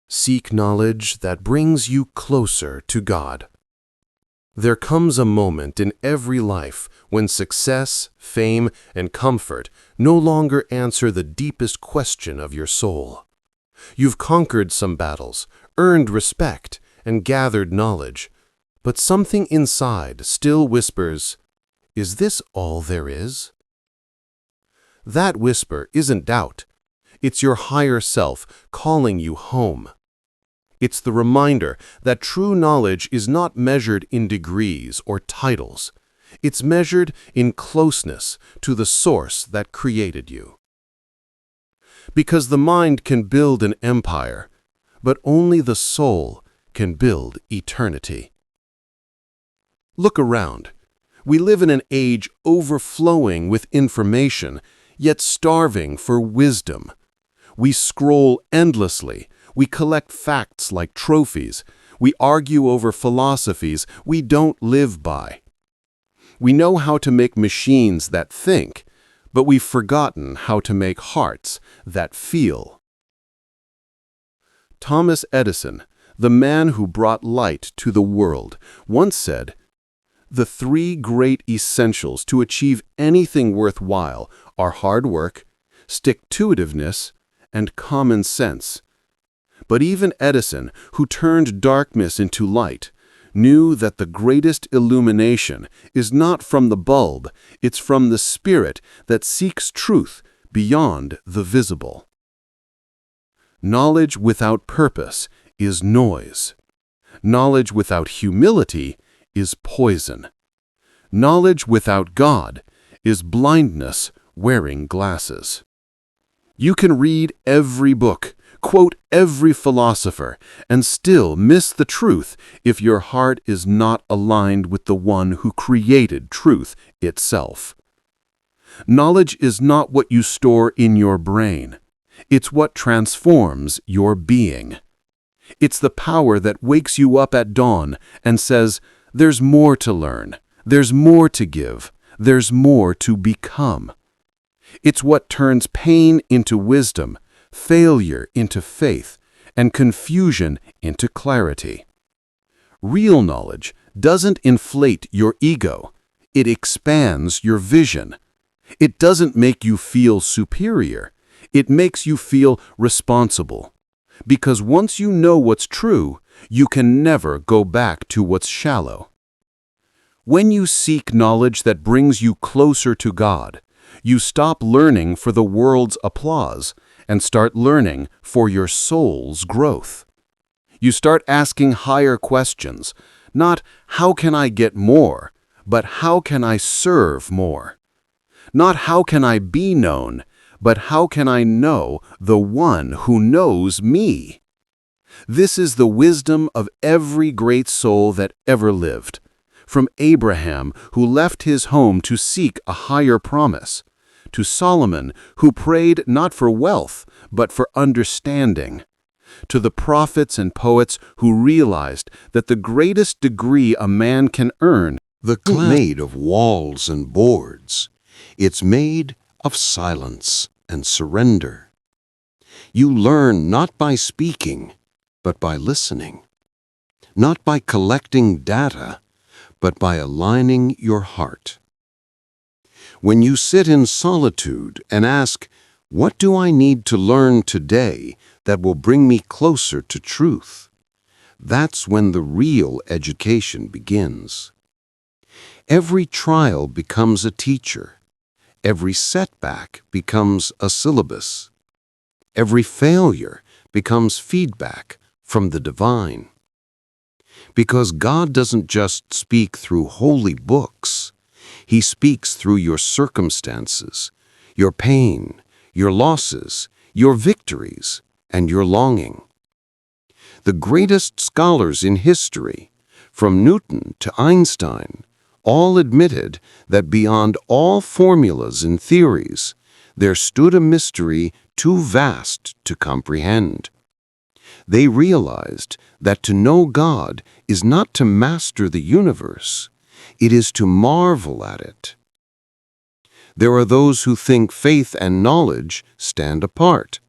Seek knowledge that brings you closer to God. There comes a moment in every life when success, fame, and comfort no longer answer the deepest question of your soul. You've conquered some battles, earned respect, and gathered knowledge, but something inside still whispers, "Is this all there is?" That whisper isn't doubt. It's your higher self calling you home. It's the reminder that true knowledge is not measured in degrees or titles. It's measured in closeness to the source that created you. Because the mind can build an empire, but only the soul can build eternity. Look around. We live in an age overflowing with information, yet starving for wisdom. We scroll endlessly. We collect facts like trophies. We argue over philosophies we don't live by. We know how to make machines that think, but we've forgotten how to make hearts that feel. Thomas Edison, the man who brought light to the world, once said, "The three great essentials to achieve anything worthwhile are hard work, stick-to-itiveness, and common sense." But even Edison, who turned darkness into light, knew that the greatest illumination is not from the bulb, it's from the spirit that seeks truth beyond the visible. Knowledge without purpose is noise. Knowledge without humility is poison. Knowledge without God is blindness wearing glasses. You can read every book, quote every philosopher, and still miss the truth if your heart is not aligned with the one who created truth itself. Knowledge is not what you store in your brain. It's what transforms your being. It's the power that wakes you up at dawn and says, "There's more to learn, there's more to give, there's more to become." It's what turns pain into wisdom, failure into faith, and confusion into clarity. Real knowledge doesn't inflate your ego. It expands your vision. It doesn't make you feel superior. It makes you feel responsible. Because once you know what's true, you can never go back to what's shallow. When you seek knowledge that brings you closer to God, you stop learning for the world's applause and start learning for your soul's growth. You start asking higher questions, not "how can I get more?" but "how can I serve more?" Not "how can I be known?" but "how can I know the one who knows me?" This is the wisdom of every great soul that ever lived. From Abraham, who left his home to seek a higher promise, to Solomon, who prayed not for wealth, but for understanding, to the prophets and poets who realized that the greatest degree a man can earn isn't made of walls and boards. It's made of silence and surrender. You learn not by speaking, but by listening. Not by collecting data, but by aligning your heart. When you sit in solitude and ask, "What do I need to learn today that will bring me closer to truth?" that's when the real education begins. Every trial becomes a teacher. Every setback becomes a syllabus. Every failure becomes feedback from the divine. Because God doesn't just speak through holy books. He speaks through your circumstances, your pain, your losses, your victories, and your longing. The greatest scholars in history, from Newton to Einstein, all admitted that beyond all formulas and theories, there stood a mystery too vast to comprehend. They realized that to know God is not to master the universe, it is to marvel at it. There are those who think faith and knowledge stand apart.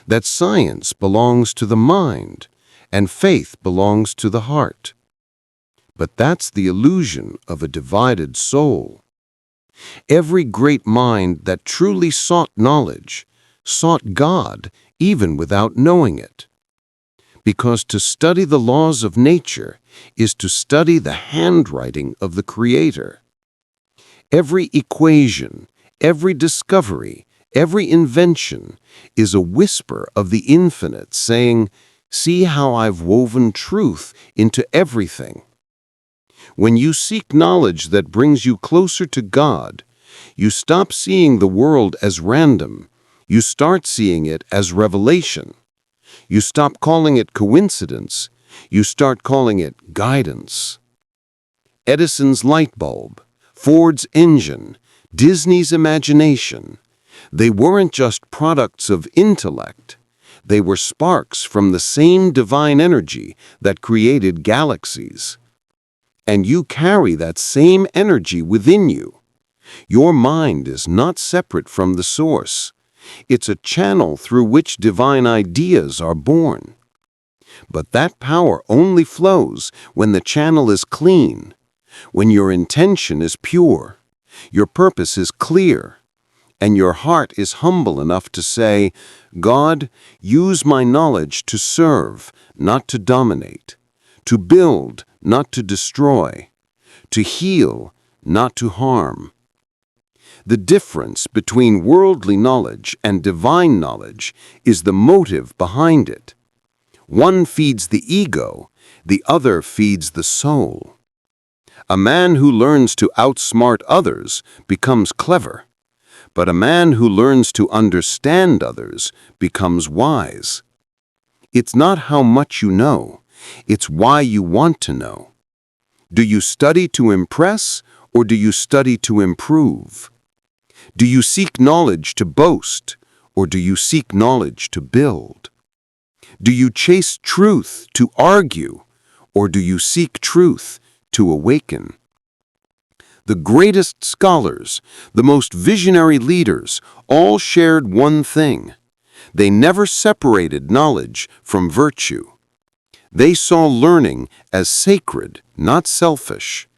that science belongs to the mind and faith belongs to the heart. But that's the illusion of a divided soul. Every great mind that truly sought knowledge sought God even without knowing it. Because to study the laws of nature is to study the handwriting of the Creator. Every equation, every discovery, every invention is a whisper of the infinite saying, "See how I've woven truth into everything." When you seek knowledge that brings you closer to God, you stop seeing the world as random. You start seeing it as revelation. You stop calling it coincidence. You start calling it guidance. Edison's light bulb, Ford's engine, Disney's imagination. They weren't just products of intellect. They were sparks from the same divine energy that created galaxies. And you carry that same energy within you. Your mind is not separate from the source. It's a channel through which divine ideas are born. But that power only flows when the channel is clean, when your intention is pure, your purpose is clear, and your heart is humble enough to say, "God, use my knowledge to serve, not to dominate, to build, not to destroy, to heal, not to harm." The difference between worldly knowledge and divine knowledge is the motive behind it. One feeds the ego, the other feeds the soul. A man who learns to outsmart others becomes clever, but a man who learns to understand others becomes wise. It's not how much you know, it's why you want to know. Do you study to impress, or do you study to improve? Do you seek knowledge to boast, or do you seek knowledge to build? Do you chase truth to argue, or do you seek truth to awaken? The greatest scholars, the most visionary leaders, all shared one thing. They never separated knowledge from virtue. They saw learning as sacred, not selfish.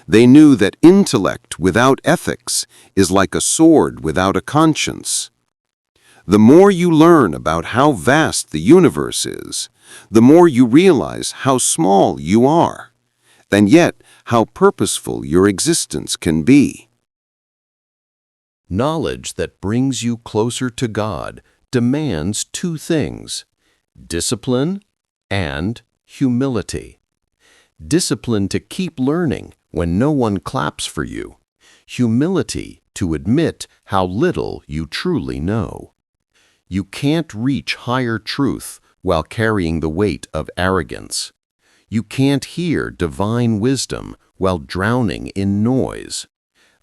They knew that intellect without ethics is like a sword without a conscience. The more you learn about how vast the universe is, the more you realize how small you are, and yet how purposeful your existence can be. Knowledge that brings you closer to God demands two things: discipline and humility. Discipline to keep learning when no one claps for you. Humility to admit how little you truly know. You can't reach higher truth while carrying the weight of arrogance. You can't hear divine wisdom while drowning in noise.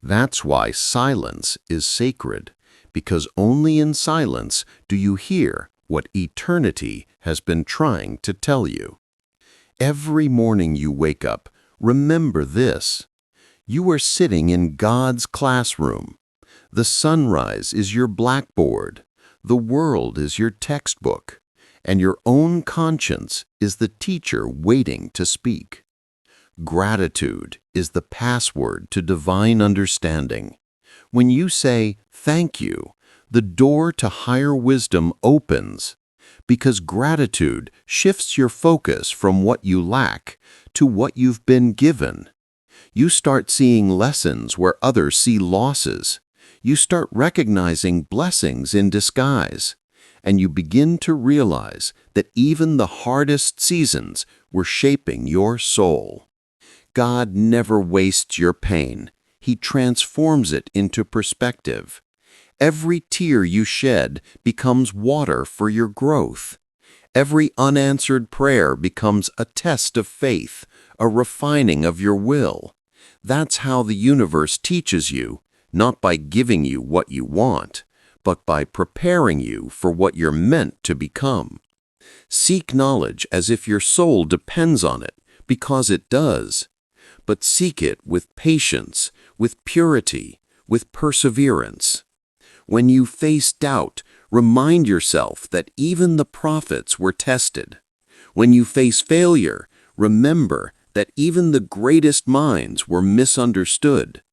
That's why silence is sacred, because only in silence do you hear what eternity has been trying to tell you. Every morning you wake up, remember this: you are sitting in God's classroom. The sunrise is your blackboard, the world is your textbook, and your own conscience is the teacher waiting to speak. Gratitude is the password to divine understanding. When you say thank you, the door to higher wisdom opens, because gratitude shifts your focus from what you lack to what you've been given. You start seeing lessons where others see losses. You start recognizing blessings in disguise, and you begin to realize that even the hardest seasons were shaping your soul. God never wastes your pain. He transforms it into perspective. Every tear you shed becomes water for your growth. Every unanswered prayer becomes a test of faith, a refining of your will. That's how the universe teaches you, not by giving you what you want, but by preparing you for what you're meant to become. Seek knowledge as if your soul depends on it, because it does. But seek it with patience, with purity, with perseverance. When you face doubt, Remind yourself that even the prophets were tested. When you face failure, remember that even the greatest minds were misunderstood.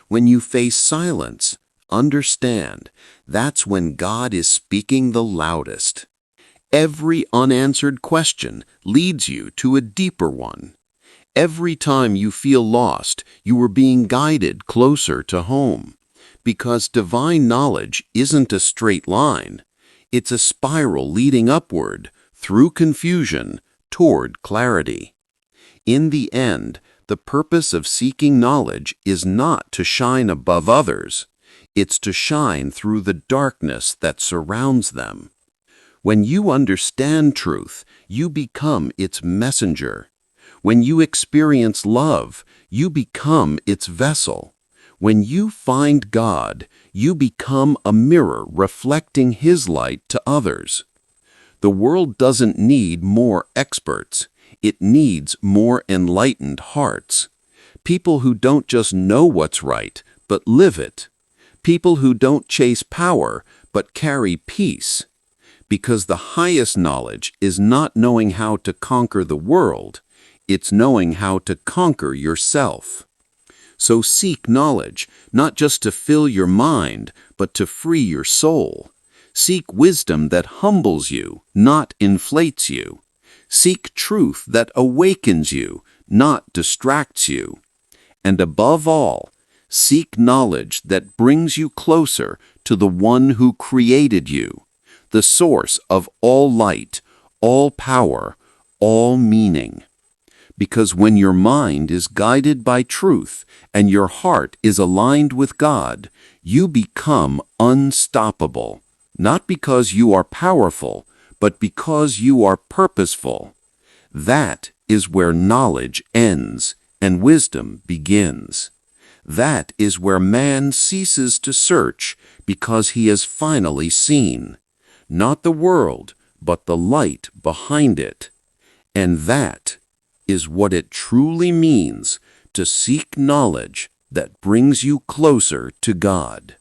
When you face silence, understand that's when God is speaking the loudest. Every unanswered question leads you to a deeper one. Every time you feel lost, you are being guided closer to home. Because divine knowledge isn't a straight line. It's a spiral leading upward, through confusion, toward clarity. In the end, the purpose of seeking knowledge is not to shine above others. It's to shine through the darkness that surrounds them. When you understand truth, you become its messenger. When you experience love, you become its vessel. When you find God, you become a mirror reflecting His light to others. The world doesn't need more experts. It needs more enlightened hearts. People who don't just know what's right, but live it. People who don't chase power, but carry peace. Because the highest knowledge is not knowing how to conquer the world. It's knowing how to conquer yourself. So seek knowledge, not just to fill your mind, but to free your soul. Seek wisdom that humbles you, not inflates you. Seek truth that awakens you, not distracts you. And above all, seek knowledge that brings you closer to the one who created you, the source of all light, all power, all meaning. Because when your mind is guided by truth and your heart is aligned with God, you become unstoppable, not because you are powerful, but because you are purposeful. That is where knowledge ends and wisdom begins. That is where man ceases to search because he has finally seen, not the world, but the light behind it. And that is what it truly means to seek knowledge that brings you closer to God.